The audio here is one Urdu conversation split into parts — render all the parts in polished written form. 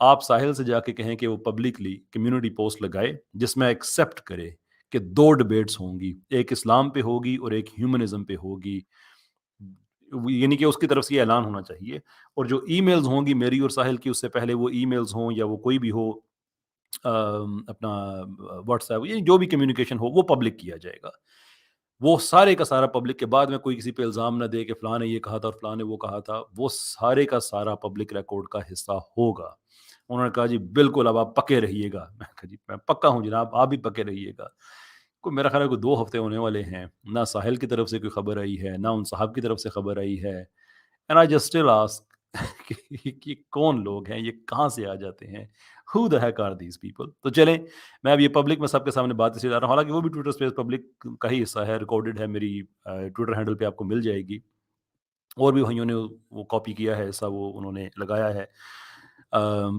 آپ ساحل سے جا کے کہیں کہ وہ پبلکلی کمیونٹی پوسٹ لگائے جس میں ایکسیپٹ کرے کہ 2 ڈبیٹس ہوں گی، ایک اسلام پہ ہوگی اور ایک ہیومنزم پہ ہوگی، یعنی کہ اس کی طرف سے یہ اعلان ہونا چاہیے، اور جو ای میلز ہوں گی میری اور ساحل کی، اس سے پہلے وہ ای میلز ہوں یا وہ کوئی بھی ہو اپنا واٹس ایپ، یہ جو بھی کمیونیکیشن ہو وہ پبلک کیا جائے گا، وہ سارے کا سارا پبلک کے بعد میں کوئی کسی پہ الزام نہ دے کہ فلاں نے یہ کہا تھا اور فلاں نے وہ کہا تھا، وہ سارے کا سارا پبلک ریکارڈ کا حصہ ہوگا۔ انہوں نے کہا جی بالکل اب آپ پکے رہیے گا، میں کہا جی میں پکا ہوں جناب، آپ بھی پکے رہیے گا۔ کوئی میرا خیال ہے کوئی 2 ہفتے ہونے والے ہیں، نہ ساحل کی طرف سے کوئی خبر آئی ہے، نہ ان صاحب کی طرف سے خبر آئی ہے، and I just still ask کہ یہ کون لوگ ہیں، یہ کہاں سے آ جاتے ہیں، who the heck are these people؟ تو چلیں، میں اب یہ پبلک میں سب کے سامنے بات اسے جا رہا ہوں، حالانکہ وہ بھی ٹویٹر اسپیس پبلک کا ہی حصہ ہے، ریکارڈڈ ہے، میری ٹویٹر ہینڈل پہ آپ کو مل جائے گی، اور بھی بھائیوں نے وہ کاپی کیا ہے حصہ، وہ انہوں نے لگایا ہے،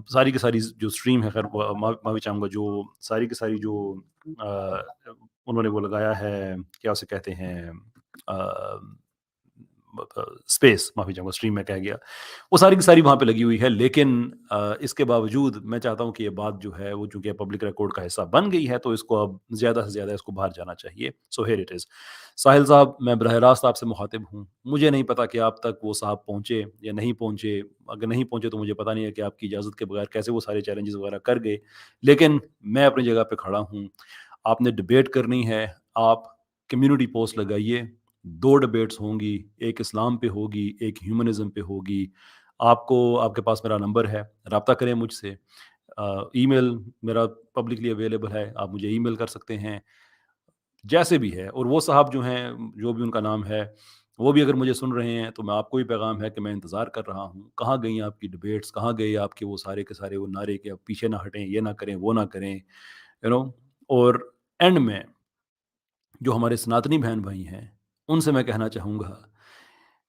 ساری کی ساری جو اسٹریم ہے، خیر میں بھی چاہوں گا جو ساری کی ساری جو انہوں نے وہ لگایا ہے، کیا اسے کہتے ہیں، اسپیس، معافی چاہوں گا اسٹریم میں کہہ گیا، وہ ساری کی ساری وہاں پہ لگی ہوئی ہے، لیکن اس کے باوجود میں چاہتا ہوں کہ یہ بات جو ہے وہ چونکہ پبلک ریکارڈ کا حصہ بن گئی ہے تو اس کو اب زیادہ سے زیادہ اس کو باہر جانا چاہیے۔ So here it is. ساحل صاحب، میں براہ راست آپ سے مخاطب ہوں، مجھے نہیں پتا کہ آپ تک وہ صاحب پہنچے یا نہیں پہنچے، اگر نہیں پہنچے تو مجھے پتا نہیں ہے کہ آپ کی اجازت کے بغیر کیسے وہ سارے چیلنجز وغیرہ کر گئے، لیکن میں اپنی جگہ پہ کھڑا ہوں، آپ نے ڈبیٹ کرنی ہے، آپ کمیونٹی پوسٹ لگائیے، 2 ڈبیٹس ہوں گی، ایک اسلام پہ ہوگی، ایک ہیومنزم پہ ہوگی، آپ کو، آپ کے پاس میرا نمبر ہے، رابطہ کریں مجھ سے، ای میل میرا پبلکلی اویلیبل ہے، آپ مجھے ای میل کر سکتے ہیں، جیسے بھی ہے، اور وہ صاحب جو ہیں، جو بھی ان کا نام ہے، وہ بھی اگر مجھے سن رہے ہیں تو میں آپ کو بھی پیغام ہے کہ میں انتظار کر رہا ہوں، کہاں گئی آپ کی ڈبیٹس، کہاں گئے آپ کے وہ سارے کے سارے وہ نعرے کہ آپ پیچھے نہ ہٹیں، یہ نہ کریں، وہ نہ کریں، اور اینڈ میں جو ہمارے سناتنی بہن بھائی ہیں ان سے میں کہنا چاہوں گا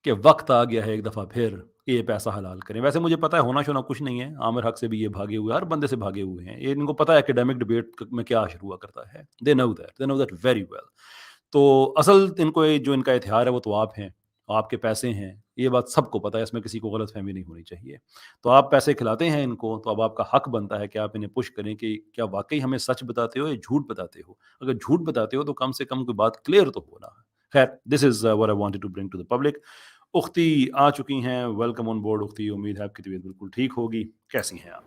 کہ وقت آ گیا ہے ایک دفعہ پھر کہ یہ پیسہ حلال کریں۔ ویسے مجھے پتا ہے ہونا شونا کچھ نہیں ہے، عامر حق سے بھی یہ بھاگے ہوئے، ہر بندے سے بھاگے ہوئے ہیں، یہ ان کو پتا ہے اکیڈیمک ڈبیٹ میں کیا اشر ہوا کرتا ہے، دے نو دیٹ ویری ویل۔ تو اصل ان کو جو ان کا اتحاد ہے وہ تو آپ ہیں، آپ کے پیسے ہیں، یہ بات سب کو پتا ہے، اس میں کسی کو غلط فہمی نہیں ہونی چاہیے۔ تو آپ پیسے کھلاتے ہیں ان کو، تو اب آپ کا حق بنتا ہے کہ آپ انہیں پش کریں کہ کیا واقعی ہمیں سچ بتاتے ہو یا جھوٹ بتاتے ہو، اگر جھوٹ بتاتے ہو تو کم سے کم کوئی بات کلیئر تو ہونا۔ خیر، دس از what I wanted to bring to the public۔ اختی آ چکی ہیں، ویلکم آن بورڈ اختی، امید ہے آپ کی طبیعت بالکل ٹھیک ہوگی، کیسی ہیں آپ؟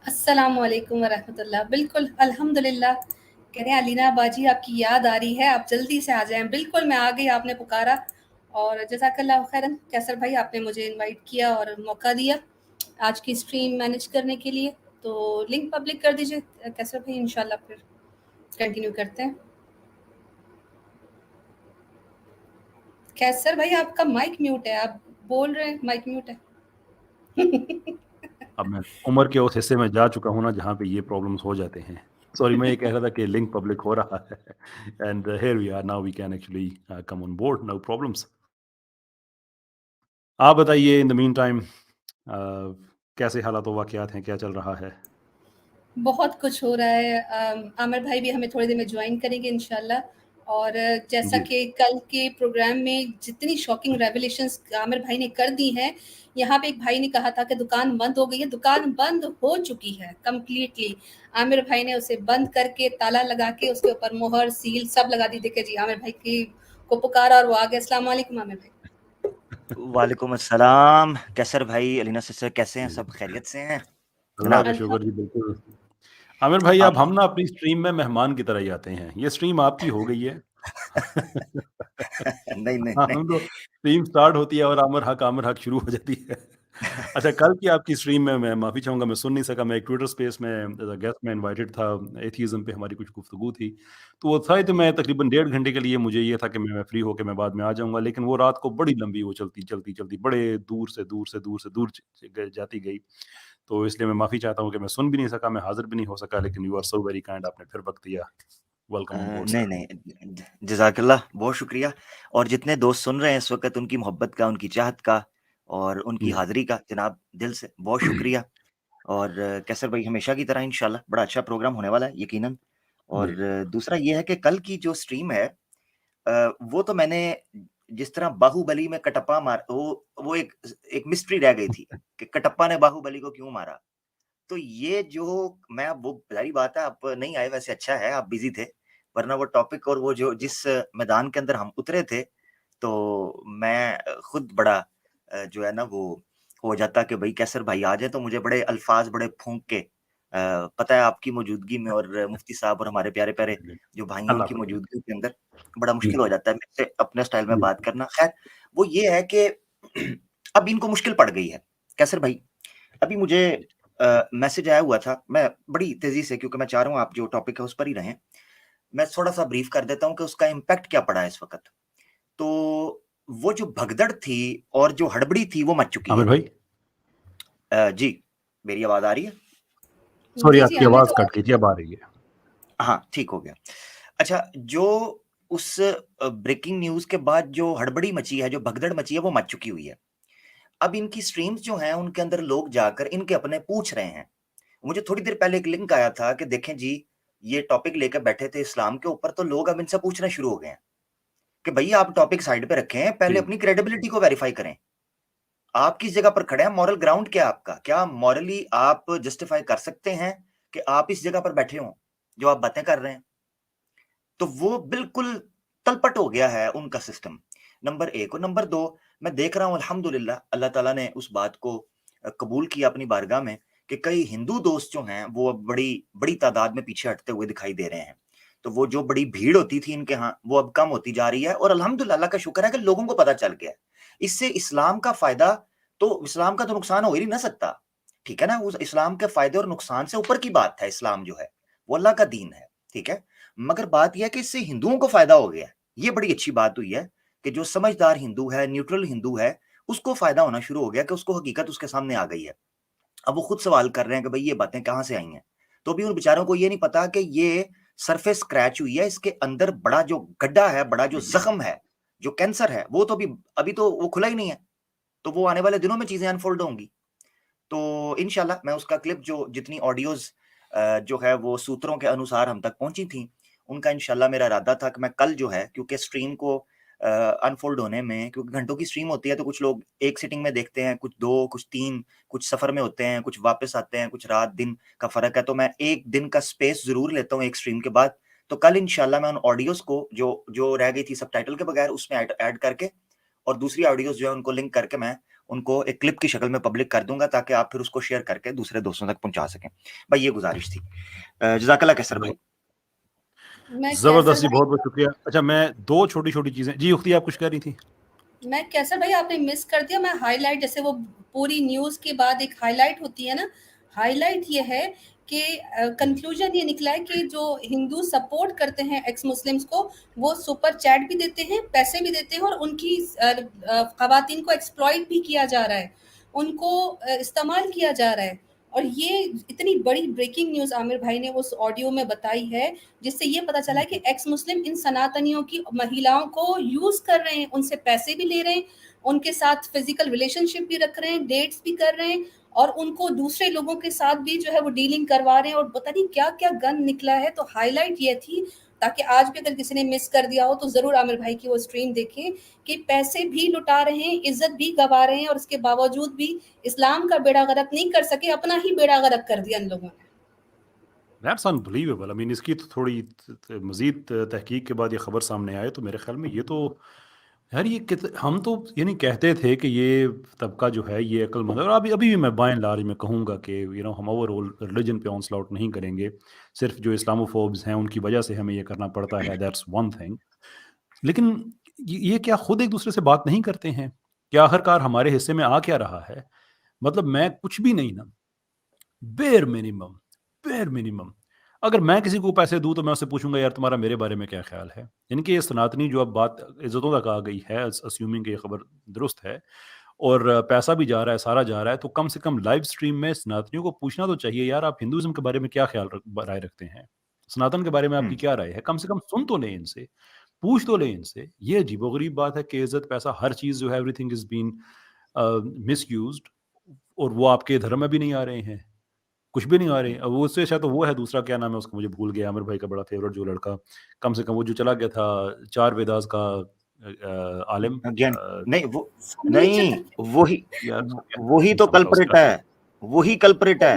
السلام علیکم ورحمۃ اللہ۔ بالکل الحمدللہ، کہہ رہے ہیں علینا باجی آپ کی یاد آ رہی ہے، آپ جلدی سے آ جائیں۔ بالکل میں آ گئی، آپ نے پکارا، اور جزاک اللہ خیرن کیسر بھائی، آپ نے مجھے انوائٹ کیا اور موقع دیا آج کی اسٹریم مینیج کرنے کے لیے، تو لنک پبلک کر دیجیے کیسر بھائی، انشاءاللہ پھر کنٹینیو کرتے ہیں۔ کیسر بھائی آپ کا مائک میوٹ ہے، آپ بول رہے ہیں مائک میوٹ ہے۔ اب میں عمر کے اس حصے میں جا چکا ہوں نا جہاں پہ یہ پرابلمس ہو جاتے ہیں، سوری، میں یہ کہہ رہا تھا کہ لنک پبلک ہو رہا ہے، and here we are now, we can actually come on board, no problems. آپ بتائیے ان دا مین ٹائم کیسے حالات و واقعات ہیں، کیا چل رہا ہے؟ بہت کچھ ہو رہا ہے۔ عامر بھائی بھی ہمیں تھوڑی دیر میں جوائن کریں گے انشاءاللہ، اور جیسا جی، کہ کل کے پروگرام میں جتنی شاکنگ ریولیشنز عامر بھائی نے کر دی ہیں، یہاں پہ ایک بھائی نے کہا تھا کہ دکان بند ہو گئی ہے، دکان بند ہو چکی ہے کمپلیٹلی۔ عامر بھائی نے اسے بند کر کے تالا لگا کے اس کے اوپر مہر سیل سب لگا دی۔ دیکھے جی، عامر بھائی کی کو پکارا اور وہ آ گئے۔ السلام علیکم عامر بھائی۔ وعلیکم السلام کیسر بھائی، علینا سسٹر کیسے ہیں؟ سب خیریت سے ہیں اللہ جناب؟ کا شکر جی، بالکل۔ عامر بھائی، آپ اب ہم نا اپنی اسٹریم میں مہمان کی طرح ہی آتے ہیں، یہ اسٹریم آپ کی ہو گئی ہے۔ نہیں ہم تو اسٹریم سٹارٹ ہوتی ہے اور عامر حق شروع ہو جاتی ہے۔ اچھا، کل کی آپ کی اسٹریم میں معافی چاہوں گا، میں سن نہیں سکا، میں ایک ٹویٹر اسپیس میں ایز اے گیسٹ میں انوائٹڈ تھا، ایتھیزم پہ ہماری کچھ گفتگو تھی، تو وہ تھا تو میں تقریباً 1.5 گھنٹے کے لیے مجھے یہ تھا کہ میں فری ہو کے میں بعد میں آ جاؤں گا، لیکن وہ رات کو بڑی لمبی وہ چلتی بڑے دور جاتی گئی، تو اس لیے میں معافی چاہتا ہوں کہ میں سن بھی نہیں سکا، میں حاضر بھی نہیں ہو سکا، لیکن you are so very kind, آپ نے پھر وقت دیا۔ Welcome on board sir. نہیں، جزاک اللہ، بہت شکریہ۔ اور جتنے دوست سن رہے ہیں اس وقت، ان کی محبت کا، ان کی چاہت کا اور ان کی حاضری کا جناب دل سے بہت شکریہ۔ اور کیسر بھائی، ہمیشہ کی طرح انشاءاللہ بڑا اچھا پروگرام ہونے والا ہے یقیناً۔ اور دوسرا یہ ہے کہ کل کی جو اسٹریم ہے وہ تو میں نے جس طرح باہو بلی میں کٹپا مار، وہ ایک مسٹری رہ گئی تھی کہ کٹپا نے باہو بلی کو کیوں مارا، تو یہ جو میں وہ ظاہری بات ہے آپ نہیں آئے, ویسے اچھا ہے آپ بزی تھے, ورنہ وہ ٹاپک اور وہ جو جس میدان کے اندر ہم اترے تھے تو میں خود بڑا جو ہے نا وہ ہو جاتا کہ بھائی کیسر بھائی آ جائیں, تو مجھے بڑے الفاظ بڑے پھونک کے پتہ ہے آپ کی موجودگی میں اور مفتی صاحب اور ہمارے پیارے پیارے جو بھائیوں اللہ کی کو موجودگی کے اندر بڑا جی مشکل ہو جاتا ہے میرے سے اپنے سٹائل میں جی بات کرنا. خیر وہ یہ ہے کہ اب ان کو مشکل پڑ گئی ہے. کیسر بھائی ابھی مجھے میسج آیا ہوا تھا, میں بڑی تیزی سے, کیونکہ میں چاہ رہا ہوں آپ جو ٹاپک ہے اس پر ہی رہیں, میں تھوڑا سا بریف کر دیتا ہوں کہ اس کا امپیکٹ کیا پڑا ہے اس وقت. تو وہ جو بھگدڑ تھی اور جو ہڑبڑی تھی وہ مچ چکی عامر ہے. بھائی, جی میری آواز آ رہی ہے؟ سوری جی آپ جی کی ہمیں آواز تو کٹ گئی تھی, اب آ رہی ہے. ہاں ٹھیک ہو گیا. اچھا, جو اس بریکنگ نیوز کے بعد جو ہڑبڑی مچی ہے, جو بھگدڑ مچی ہے, وہ مچ چکی ہوئی ہے. اب ان کی سٹریمز جو ہیں ان کے اندر لوگ جا کر ان کے اپنے پوچھ رہے ہیں. مجھے تھوڑی دیر پہلے ایک لنک آیا تھا کہ دیکھیں جی یہ ٹاپک لے کے بیٹھے تھے اسلام کے اوپر, تو لوگ اب ان سے پوچھنا شروع ہو گئے ہیں کہ بھئی آپ ٹاپک سائڈ پہ رکھیں, پہلے جی اپنی کریڈیبلٹی کو ویریفائی کریں. آپ کس جگہ پر کھڑے ہیں, مورل گراؤنڈ کیا آپ کا, کیا مورلی آپ جسٹیفائی کر سکتے ہیں کہ آپ اس جگہ پر بیٹھے ہوں جو آپ باتیں کر رہے ہیں. تو وہ بالکل تلپٹ ہو گیا ہے ان کا سسٹم, نمبر ایک. اور نمبر دو, میں دیکھ رہا ہوں الحمدللہ اللہ تعالیٰ نے اس بات کو قبول کیا اپنی بارگاہ میں کہ کئی ہندو دوست جو ہیں وہ بڑی تعداد میں پیچھے ہٹتے ہوئے دکھائی دے رہے ہیں. تو وہ جو بڑی بھیڑ ہوتی تھی ان کے ہاں وہ اب کم ہوتی جا رہی ہے, اور الحمدللہ اللہ کا شکر ہے کہ لوگوں کو پتہ چل گیا. اس سے اسلام کا فائدہ, تو اسلام کا تو نقصان ہو ہی نہیں نہ سکتا, ٹھیک ہے نا. اس اسلام کے فائدے اور نقصان سے اوپر کی بات ہے, اسلام جو ہے وہ اللہ کا دین ہے, ٹھیک ہے. مگر بات یہ ہے کہ اس سے ہندوؤں کو فائدہ ہو گیا. یہ بڑی اچھی بات ہوئی ہے کہ جو سمجھدار ہندو ہے, نیوٹرل ہندو ہے, اس کو فائدہ ہونا شروع ہو گیا کہ اس کو حقیقت اس کے سامنے آ گئی ہے. اب وہ خود سوال کر رہے ہیں کہ بھئی یہ باتیں کہاں سے آئی ہیں. تو بھی ان بیچاروں کو یہ نہیں پتا کہ یہ سرفیس اسکریچ ہوئی ہے, اس کے اندر بڑا جو گڈھا ہے, بڑا جو زخم ہے, جو کینسر ہے, وہ تو ابھی تو وہ کھلا ہی نہیں ہے. تو وہ آنے والے دنوں میں چیزیں انفولڈ ہوں گی. تو انشاءاللہ میں اس کا کلپ جو جتنی آڈیوز جو ہے وہ سوتروں کے انوسار ہم تک پہنچی تھیں, ان کا انشاءاللہ میرا ارادہ تھا کہ میں کل جو ہے, کیونکہ سٹریم کو انفولڈ ہونے میں, کیونکہ گھنٹوں کی سٹریم ہوتی ہے تو کچھ لوگ ایک سٹنگ میں دیکھتے ہیں, کچھ 2, کچھ 3, کچھ سفر میں ہوتے ہیں, کچھ واپس آتے ہیں, کچھ رات دن کا فرق ہے. تو میں ایک دن کا سپیس ضرور لیتا ہوں ایک سٹریم کے بعد. تو کل انشاءاللہ میں ان آڈیوز کو جو رہ گئی تھی سب ٹائٹل کے بغیر, اس میں ایڈ کر کے, اور دوسری آڈیوز جو ہے ان کو لنک کر کے میں ان کو ایک کلپ کی شکل میں پبلک کر دوں گا, تاکہ آپ پھر اس کو شیئر کر کے دوسرے دوستوں تک پہنچا سکیں. بھائی یہ گزارش تھی. جزاک اللہ کیسر بھائی. میں کیسر زبردستی, بہت بہت شکریہ. اچھا میں 2 چھوٹی چھوٹی چیزیں, جی اختی آپ کچھ کہہ رہی تھی؟ میں کیسر بھائی آپ نے مس کر دیا. میں ہائی لائٹ, جیسے وہ پوری نیوز کے بعد ایک ہائی لائٹ ہوتی ہے نا, ہائی لائٹ یہ ہے کہ کنکلوژن یہ نکلا ہے کہ جو ہندو سپورٹ کرتے ہیں ایکس مسلمس کو, وہ سپر چیٹ بھی دیتے ہیں, پیسے بھی دیتے ہیں, اور ان کی خواتین کو ایکسپلائٹ بھی کیا جا رہا ہے, ان کو استعمال کیا جا رہا ہے. اور یہ اتنی بڑی بریکنگ نیوز عامر بھائی نے اس آڈیو میں بتائی ہے, جس سے یہ پتا چلا ہے کہ ایکس مسلم ان سناتنیوں کی مہیلاؤں کو یوز کر رہے ہیں, ان سے پیسے بھی لے رہے ہیں, ان کے ساتھ فزیکل ریلیشن شپ بھی رکھ رہے ہیں, ڈیٹس بھی کر رہے ہیں, اور ان کو دوسرے لوگوں کے ساتھ بھی جو ہے وہ ڈیلنگ کروا رہے ہیں, اور پتہ نہیں کیا کیا گن نکلا ہے. تو ہائی لائٹ یہ تھی, تاکہ آج بھی اگر کسی نے مس کر دیا ہو تو ضرور عامر بھائی کی وہ اسٹریم دیکھیں, کہ پیسے بھی لٹا رہے ہیں, عزت بھی گوا رہے ہیں, اور اس کے باوجود بھی اسلام کا بیڑا غرق نہیں کر سکے, اپنا ہی بیڑا غرق کر دیا ان لوگوں نے. That's unbelievable. I mean, اس کی تو تھوڑی مزید تحقیق کے بعد یہ خبر سامنے آئے تو میرے خیال میں یہ تو یار, یہ ہم تو یعنی کہتے تھے کہ یہ طبقہ جو ہے یہ عقل مند ہے, اور ابھی بھی میں بائیں لارج میں کہوں گا کہ ہم اوور آل ریلیجن پہ آن سلاؤٹ نہیں کریں گے, صرف جو اسلامو فوبز ہیں ان کی وجہ سے ہمیں یہ کرنا پڑتا ہے, دیٹس ون تھنگ. لیکن یہ کیا خود ایک دوسرے سے بات نہیں کرتے ہیں؟ کیا آخرکار ہمارے حصے میں آ کیا رہا ہے؟ مطلب میں کچھ بھی نہیں نا, بیئر منیمم اگر میں کسی کو پیسے دوں تو میں اس سے پوچھوں گا یار تمہارا میرے بارے میں کیا خیال ہے. یعنی کہ یہ سناتنی جو اب بات عزتوں تک آ گئی ہے, اسیومنگ کہ یہ خبر درست ہے اور پیسہ بھی جا رہا ہے, سارا جا رہا ہے, تو کم سے کم لائیو سٹریم میں سناتنیوں کو پوچھنا تو چاہیے یار آپ ہندوازم کے بارے میں کیا رائے رکھتے ہیں, سناتن کے بارے میں آپ کی کیا رائے ہے. کم سے کم سن تو لیں ان سے, پوچھ تو لیں ان سے. یہ عجیب و غریب بات ہے کہ عزت پیسہ ہر چیز جو ہے every thing is been miss used, اور وہ آپ کے دھرم میں بھی نہیں آ رہے ہیں, کچھ بھی نہیں آ رہے. وہ اس سے شاید وہ ہے دوسرا, کیا نام ہے اس کا مجھے بھول گیا, عامر بھائی کا بڑا فیوریٹ جو لڑکا, کم سے کم وہ جو چلا گیا تھا 4 ویداز کا عالم, نہیں یار اس کا کیا وہی تو نام تھا اس کلپریٹ کا, ہے, وہی کلپریٹ ہے.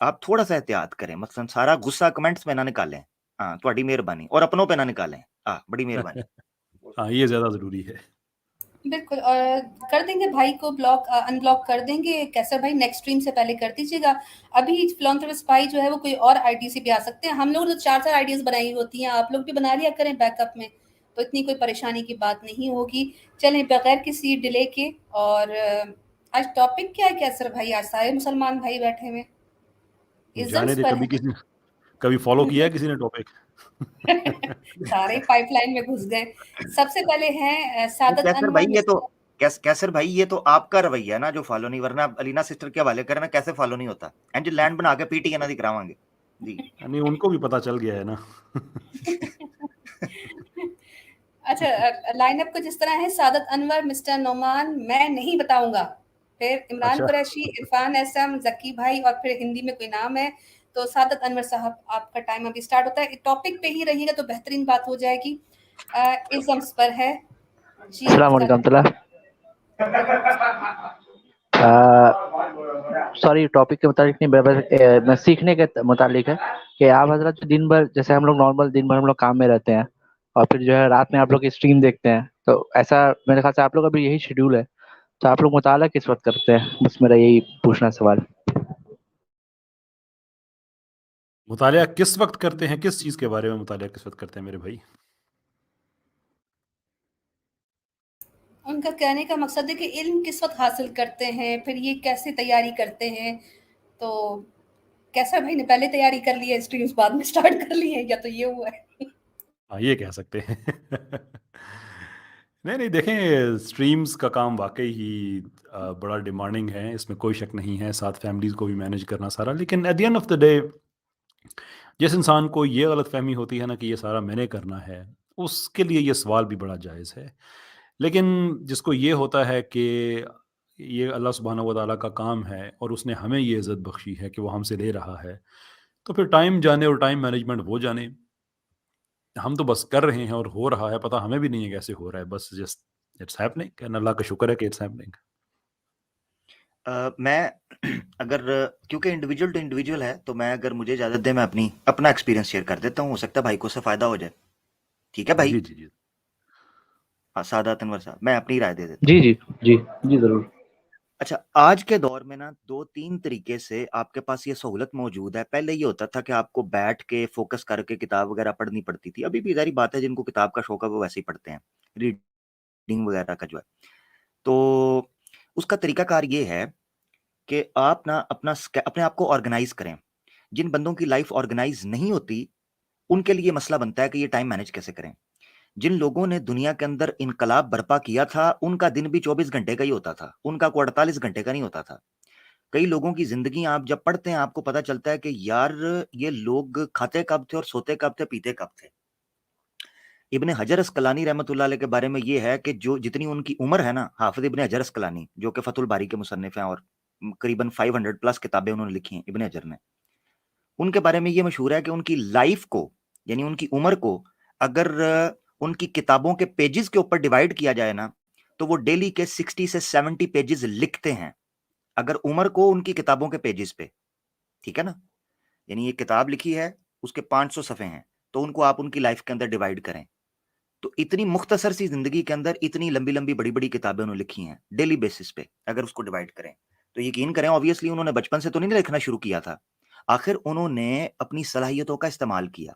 آپ تھوڑا سا احتیاط کریں, مثلا سارا غصہ کمنٹس میں نہ نکالیں, ہاں تھوڑی مہربانی, اور اپنوں پہ نہ نکالیں, ہاں بڑی مہربانی. ہاں یہ زیادہ ضروری ہے. بالکل. اور کر دیں گے بھائی کو بلاک, ان بلاک کر دیں گے. کیسر بھائی نیکسٹ اسٹریم سے پہلے کر دیجیے گا. ابھی فلانتھرپسٹ بھائی جو ہے وہ کوئی اور آئی ڈی سے بھی آ سکتے ہیں. ہم لوگ تو 4 آئی ڈیز بنائی ہوتی ہیں, آپ لوگ بھی بنا لیا کریں بیک اپ میں, تو اتنی کوئی پریشانی کی بات نہیں ہوگی. چلیں بغیر کسی ڈیلے کے, اور آج ٹاپک کیا ہے کیسر بھائی؟ آج سارے مسلمان بھائی بیٹھے ہوئے جانے ازمس دے, پر کبھی ہیں. کسی کبھی فالو کیا ہے کسی نے ٹاپک؟ سارے پائپ لائن میں گھس گئے. سب سے پہلے ہیں سعادت کیسر انور بھائی یہ تو کیسر بھائی یہ تو آپ کا رویہ ہے نا جو فالو نہیں, ورنہ علینا سسٹر کے حوالے کرنا کیسے فالو نہیں ہوتا. اینجل لینڈ بنا کے پی ٹی کے نہ دکھراواں گے جی. نہیں ان کو بھی پتا چل گیا ہے نا. اچھا لائن اپ کو جس طرح ہے, سعادت انور, مسٹر نعمان, میں نہیں بتاؤں گا, پھر عمران اچھا قریشی, عرفان ایس ایم, ذکی بھائی, اور پھر ہندی میں کوئی نام ہے. تو سعادت انور صاحب آپ کا ٹائم ابھی اسٹارٹ ہوتا ہے. ٹاپک پہ ہی رہیے گا تو بہترین بات ہو جائے گی. ازمس پر ہے جی. السلام علیکم اللہ. سوری ٹاپک کے متعلق نہیں, میں سیکھنے کے متعلق ہے کہ آپ حضرت دن بھر, جیسے ہم لوگ نارمل دن بھر ہم لوگ کام میں رہتے ہیں, اور پھر جو ہے رات میں آپ لوگ اسٹریم دیکھتے ہیں, تو ایسا میرے خیال سے آپ لوگ ابھی یہی شیڈیول ہے, تو آپ لوگ مطالعہ کس وقت کرتے ہیں؟ بس میرا یہی پوچھنا سوال. مطالعہ کس وقت کرتے ہیں, کس چیز کے بارے میں مطالعہ کس وقت کرتے ہیں میرے بھائی؟ ان کا کہنے کا مقصد ہے کہ علم کس وقت حاصل کرتے ہیں, پھر یہ کیسے تیاری کرتے ہیں. تو کیسا بھائی نے پہلے تیاری کر لی ہے, اسٹریمز بعد میں سٹارٹ کر لی ہے, یا تو یہ ہوا ہے؟ ہاں یہ کہہ سکتے ہیں. نہیں دیکھیں, اسٹریمز کا کام واقعی ہی بڑا ڈیمانڈنگ ہے, اس میں کوئی شک نہیں ہے. ساتھ فیملیز کو بھی مینیج کرنا سارا, لیکن at the end of the day جس انسان کو یہ غلط فہمی ہوتی ہے نا کہ یہ سارا میں نے کرنا ہے, اس کے لیے یہ سوال بھی بڑا جائز ہے. لیکن جس کو یہ ہوتا ہے کہ یہ اللہ سبحانہ و تعالیٰ کا کام ہے اور اس نے ہمیں یہ عزت بخشی ہے کہ وہ ہم سے لے رہا ہے, تو پھر ٹائم جانے اور ٹائم مینجمنٹ وہ جانے. ہم تو بس کر رہے ہیں اور ہو رہا ہے, پتہ ہمیں بھی نہیں ہے کیسے ہو رہا ہے, بس جسٹ اٹس ہیپننگ, کہ اللہ کا شکر ہے کہ اٹس ہیپننگ. میں اگر کیونکہ انڈیویجول ٹو انڈیویجول ہے, تو میں اگر مجھے اجازت دیں میں اپنا ایکسپیرینس شیئر کر دیتا ہوں, ہو سکتا ہے بھائی کو اس سے فائدہ ہو جائے. ٹھیک ہے بھائی؟ جی جی جی سعادت انور صاحب, میں اپنی رائے دے دیتا ہوں. جی جی جی جی ضرور. اچھا, آج کے دور میں نا 2-3 طریقے سے آپ کے پاس یہ سہولت موجود ہے. پہلے یہ ہوتا تھا کہ آپ کو بیٹھ کے فوکس کر کے کتاب وغیرہ پڑھنی پڑتی تھی. ابھی بھی ظاہری بات ہے, جن کو کتاب کا شوق ہے وہ ویسے ہی پڑھتے ہیں, ریڈنگ وغیرہ کا جو ہے. تو اس کا طریقہ کار یہ ہے کہ آپ نا اپنے آپ کو آرگنائز کریں. جن بندوں کی لائف آرگنائز نہیں ہوتی ان کے لیے مسئلہ بنتا ہے کہ یہ ٹائم مینج کیسے کریں. جن لوگوں نے دنیا کے اندر انقلاب برپا کیا تھا ان کا دن بھی 24 گھنٹے کا ہی ہوتا تھا, ان کا کوئی 48 گھنٹے کا نہیں ہوتا تھا. کئی لوگوں کی زندگی آپ جب پڑھتے ہیں آپ کو پتا چلتا ہے کہ یار یہ لوگ کھاتے کب تھے اور سوتے کب تھے, پیتے کب تھے. ابن حجر اسقلانی رحمۃ اللہ علیہ کے بارے میں یہ ہے کہ جو جتنی ان کی عمر ہے نا, حافظ ابن حجر اسقلانی جو کہ فتح الباری کے مصنف ہیں اور قریباً 500+ کتابیں انہوں نے لکھی ہیں ابن حجر نے, ان کے بارے میں یہ مشہور ہے کہ ان کی لائف کو, یعنی ان کی عمر کو, اگر ان کی کتابوں کے پیجز کے اوپر ڈیوائیڈ کیا جائے نا, تو وہ ڈیلی کے 60 سے 70 پیجز لکھتے ہیں, اگر عمر کو ان کی کتابوں کے پیجز پہ. ٹھیک ہے نا, یعنی یہ کتاب لکھی ہے, اس کے 500 صفحے ہیں, تو ان کو آپ ان کی لائف کے اندر ڈیوائیڈ کریں, تو اتنی مختصر سی زندگی کے اندر اتنی لمبی لمبی بڑی بڑی کتابیں انہوں نے لکھی ہیں ڈیلی بیسس پہ. اگر اس کو ڈیوائیڈ کریں تو یقین کریں, obviously انہوں نے بچپن سے تو نہیں لکھنا شروع کیا تھا, آخر انہوں نے اپنی صلاحیتوں کا استعمال کیا.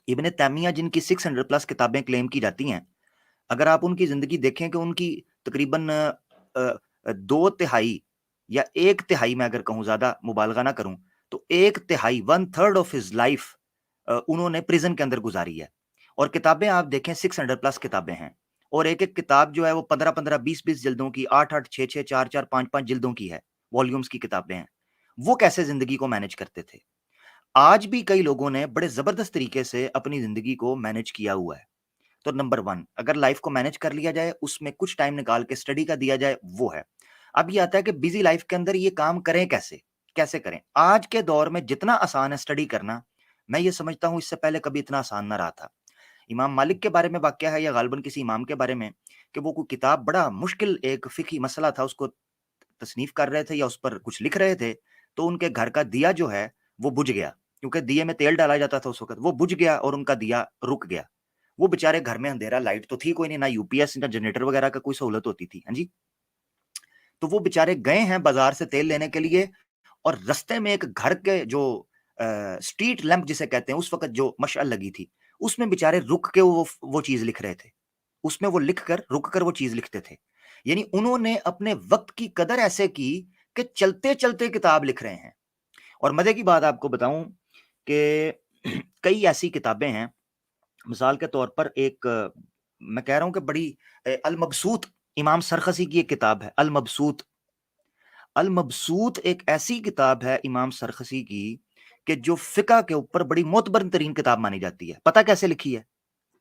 ابن تیمیہ جن کی 600+ کتابیں کلیم کی جاتی ہیں, اگر آپ ان کی زندگی دیکھیں کہ ان کی تقریباً 2/3 یا 1/3, میں اگر کہوں زیادہ مبالغہ نہ کروں تو 1/3 1/3 آف ہز لائف انہوں نے پریزن کے اندر گزاری ہے. اور کتابیں آپ دیکھیں 600+ کتابیں ہیں, اور ایک ایک کتاب جو ہے وہ 15 20 جلدوں کی, 8 6 4 5 جلدوں کی ہے, والیومز کی کتابیں ہیں. وہ کیسے زندگی کو مینج کرتے تھے؟ آج بھی کئی لوگوں نے بڑے زبردست طریقے سے اپنی زندگی کو مینج کیا ہوا ہے. تو نمبر 1, اگر لائف کو مینج کر لیا جائے, اس میں کچھ ٹائم نکال کے اسٹڈی کا دیا جائے, وہ ہے. اب یہ آتا ہے کہ بزی لائف کے اندر یہ کام کریں کیسے کریں. آج کے دور میں جتنا آسان ہے اسٹڈی کرنا, میں یہ سمجھتا ہوں اس سے پہلے کبھی اتنا آسان نہ رہا تھا. امام مالک کے بارے میں واقعہ ہے, یا غالباً کسی امام کے بارے میں, کہ وہ کوئی کتاب, بڑا مشکل ایک فقہی مسئلہ تھا, اس کو تصنیف کر رہے تھے یا اس پر کچھ لکھ رہے تھے, تو ان کے گھر کا دیا جو ہے وہ بجھ گیا، کیونکہ دیے میں تیل ڈالا جاتا تھا اس وقت، وہ بجھ گیا اور ان کا دیا رک گیا. وہ بےچارے گھر میں اندھیرا، لائٹ تو تھی کوئی نہیں، نہ یو پی ایس نہ جنریٹر وغیرہ کا کوئی سہولت ہوتی تھی. ہاں جی، تو وہ بےچارے گئے ہیں بازار سے تیل لینے کے لیے، اور رستے میں ایک گھر کے جو اسٹریٹ لیمپ جسے کہتے ہیں، اس وقت جو مشعل لگی تھی، اس میں بےچارے رک کے وہ چیز لکھ رہے تھے. اس میں وہ رک کر وہ چیز لکھتے تھے. یعنی انہوں نے اپنے وقت کی قدر ایسے کی کہ چلتے چلتے کتاب لکھ رہے ہیں. اور مزے کی بات آپ کو بتاؤں کہ کئی ایسی کتابیں ہیں، مثال کے طور پر ایک میں کہہ رہا ہوں کہ بڑی المبسوط، امام سرخسی کی ایک کتاب ہے المبسوط. المبسوط ایک ایسی کتاب ہے امام سرخسی کی کہ جو فقہ کے اوپر بڑی معتبر ترین کتاب مانی جاتی ہے. پتہ کیسے لکھی ہے؟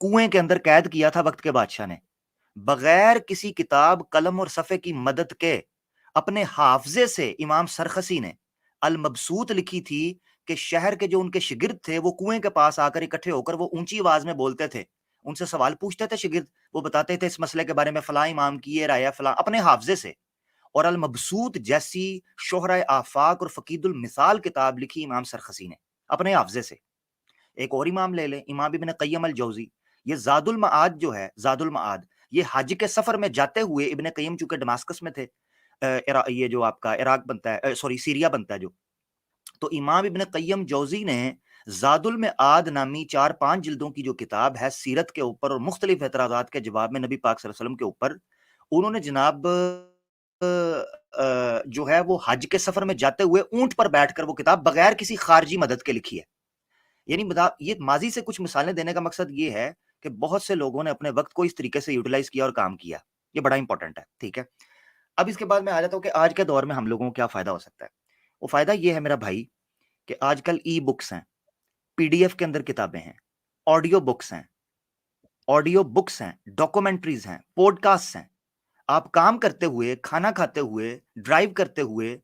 کنویں کے اندر قید کیا تھا وقت کے بادشاہ نے، بغیر کسی کتاب قلم اور صفحے کی مدد کے اپنے حافظے سے امام سرخسی نے المبسوط لکھی تھی کہ شہر کے جو ان کے شاگرد تھے وہ کنویں کے پاس آ کر اکٹھے ہو کر وہ اونچی آواز میں بولتے تھے، ان سے سوال پوچھتے تھے شاگرد، وہ بتاتے تھے اس مسئلے کے بارے میں فلاں امام کی یہ رائے ہے فلاں، اپنے حافظے سے. اور المبسوط جیسی شہرۂ آفاق اور فقید المثال کتاب لکھی امام سرخسی نے اپنے حافظے سے. ایک اور امام لے لیں، امام ابن قیم الجوزی. یہ زاد المعاد جو ہے، زاد المعاد، یہ حج کے سفر میں جاتے ہوئے ابن قیم چونکہ ڈماسکس میں تھے، یہ جو آپ کا عراق بنتا ہے، سوری سیریا بنتا ہے جو، تو امام ابن قیم جوزی نے زاد المعاد نامی 4-5 جلدوں کی جو کتاب ہے سیرت کے اوپر اور مختلف اعتراضات کے جواب میں نبی پاک صلی اللہ علیہ وسلم کے اوپر، انہوں نے جناب جو ہے وہ حج کے سفر میں جاتے ہوئے اونٹ پر بیٹھ کر وہ کتاب بغیر کسی خارجی مدد کے لکھی ہے. یعنی یہ ماضی سے کچھ مثالیں دینے کا مقصد یہ ہے کہ بہت سے لوگوں نے اپنے وقت کو اس طریقے سے یوٹیلائز کیا اور کام کیا. یہ بڑا امپورٹنٹ ہے. ٹھیک ہے، اب اس کے بعد میں آ جاتا ہوں کہ آج کے دور میں ہم لوگوں کو کیا فائدہ ہو سکتا ہے. وہ فائدہ یہ ہے میرا بھائی کہ آج کل ای بکس ہیں، پی ڈی ایف کے اندر کتابیں ہیں، آڈیو بکس ہیں، ڈاکومنٹریز ہیں، پوڈ کاسٹ ہیں. آپ کام کرتے ہوئے، کھانا کھاتے ہوئے، ڈرائیو کرتے ہوئے،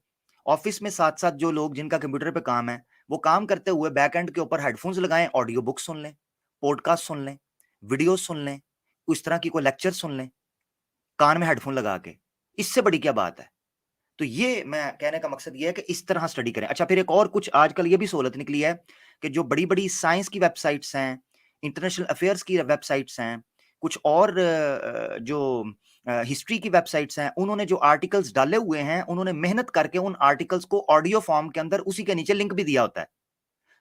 آفس میں ساتھ ساتھ جو لوگ جن کا کمپیوٹر پہ کام ہے وہ کام کرتے ہوئے بیک اینڈ کے اوپر ہیڈ فونز لگائیں، آڈیو بک سن لیں، پوڈ کاسٹ سن لیں، ویڈیو سن لیں، اس طرح کی کوئی لیکچر سن لیں کان میں ہیڈ فون لگا کے. اس سے بڑی کیا بات ہے؟ تو یہ میں کہنے کا مقصد یہ ہے کہ اس طرح سٹڈی کریں. اچھا، پھر ایک اور کچھ آج کل یہ بھی سہولت نکلی ہے کہ جو بڑی بڑی سائنس کی ویب سائٹس ہیں، انٹرنیشنل افیئرس کی ویب سائٹس ہیں، کچھ اور جو ہسٹری کی ویب سائٹس ہیں، انہوں نے جو آرٹیکلز ڈالے ہوئے ہیں انہوں نے محنت کر کے ان آرٹیکلز کو آڈیو فارم کے اندر اسی کے نیچے لنک بھی دیا ہوتا ہے.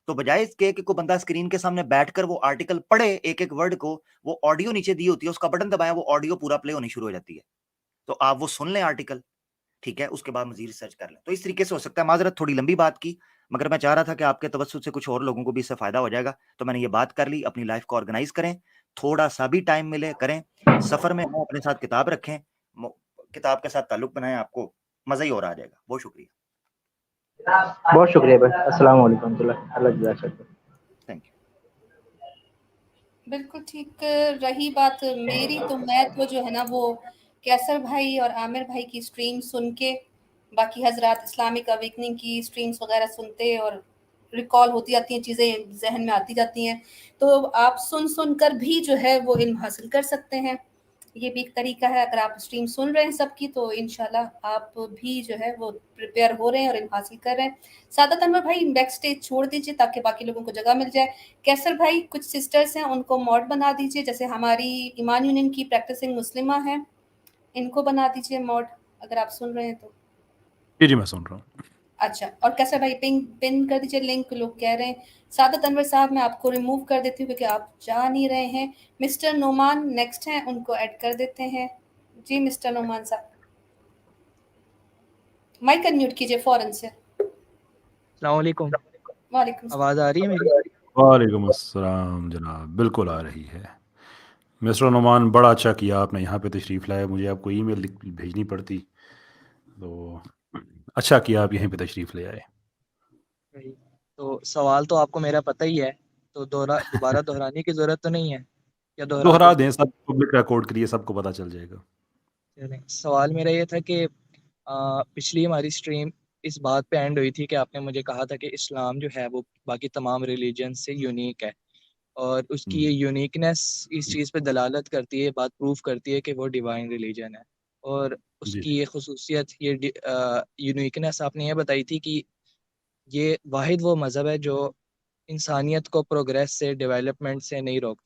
تو بجائے اس کے کہ کوئی بندہ اسکرین کے سامنے بیٹھ کر وہ آرٹیکل پڑھے ایک ایک ورڈ کو، وہ آڈیو نیچے دی ہوتی ہے، اس کا بٹن دبائیں وہ آڈیو پورا پلے ہونی شروع ہو جاتی ہے. تو آپ وہ سن لیں آرٹیکل، ٹھیک ہے، اس کے بعد مزید ریسرچ کر لیں. تو اس طریقے سے ہو سکتا ہے. معذرت تھوڑی لمبی بات کی، مگر میں چاہ رہا تھا کہ آپ کے توسط سے کچھ اور لوگوں کو بھی اس سے فائدہ ہو جائے گا، تو میں نے یہ بات کر لی. اپنی لائف کو آرگنائز کریں، تھوڑا سا بھی ٹائم ملے کریں، سفر میں ہوں اپنے ساتھ کتاب رکھیں، کتاب کے ساتھ تعلق بنائیں، آپ کو مزہ ہی اور آ جائے گا. بہت شکریہ. بہت شکریہ بھائی. السلام علیکم ورحمۃ اللہ. اللہ جزاک خیر. Thank you. بالکل ٹھیک. رہی بات میری، تو میں تو جو ہے نا وہ کیسر بھائی اور عامر بھائی کی سٹریم سن کے، باقی حضرات اسلامک اویکننگ کی سٹریمز وغیرہ سنتے اور ریکال ہوتی جاتی ہیں، چیزیں ذہن میں آتی جاتی ہیں، تو آپ سن کر بھی جو ہے وہ علم حاصل کر سکتے ہیں. یہ بھی ایک طریقہ ہے. اگر آپ سٹریم سن رہے ہیں سب کی تو انشاءاللہ آپ بھی جو ہے وہ پریپیئر ہو رہے ہیں اور علم حاصل کر رہے ہیں. سعادت انور بھائی بیک سٹیج چھوڑ دیجیے تاکہ باقی لوگوں کو جگہ مل جائے. کیسر بھائی کچھ سسٹرز ہیں ان کو موڈ بنا دیجیے، جیسے ہماری ایمان یونین کی پریکٹسنگ مسلمہ ہیں، ان کو بنا دیجیے موڈ اگر آپ سن رہے ہیں تو. جی میں سن رہا ہوں. اچھا، اور کیسر بھائی پن کر دیجیے لنک. لوگ کہہ رہے ہیں سعادت انور صاحب میں آپ کو ریموو کر دیتی ہوں کیونکہ آپ جا نہیں رہے ہیں. مسٹر نعمان نیکسٹ ہیں، ان کو ایڈ کر دیتے ہیں. جی مسٹر نعمان صاحب مائک انمیوٹ کیجیے فوراً سے. السلام علیکم. وعلیکم السلام. آواز آ رہی ہے میری؟ وعلیکم السلام جناب، بالکل آ رہی ہے. مسٹر نعمان بڑا اچھا کیا آپ نے یہاں پہ تشریف لائے، مجھے آپ کو ای میل بھیجنی پڑتی، تو اچھا کیا آپ یہیں پہ تشریف لے آئے. تو سوال تو آپ کو میرا پتہ ہی ہے، تو دوبارہ دہرانے کی ضرورت تو نہیں ہے، یا دوہرا دیں، سب پبلک ریکارڈ کے لیے سب کو پتہ چل جائے گا. سوال میرا یہ تھا کہ پچھلی ہماری سٹریم اس بات پہ اینڈ ہوئی تھی کہ آپ نے مجھے کہا تھا کہ اسلام جو ہے وہ باقی تمام ریلیجن سے یونیک ہے، اور اس کی یہ یونیکنیس اس چیز پہ دلالت کرتی ہے، بات پروف کرتی ہے کہ وہ ڈیوائن ریلیجن ہے. اور اس کی یہ خصوصیت، یہ یونیکنیس آپ نے یہ بتائی تھی کہ یہ واحد وہ مذہب ہے جو انسانیت کو پروگریس سے ڈیولپمنٹ سے نہیں روکتا.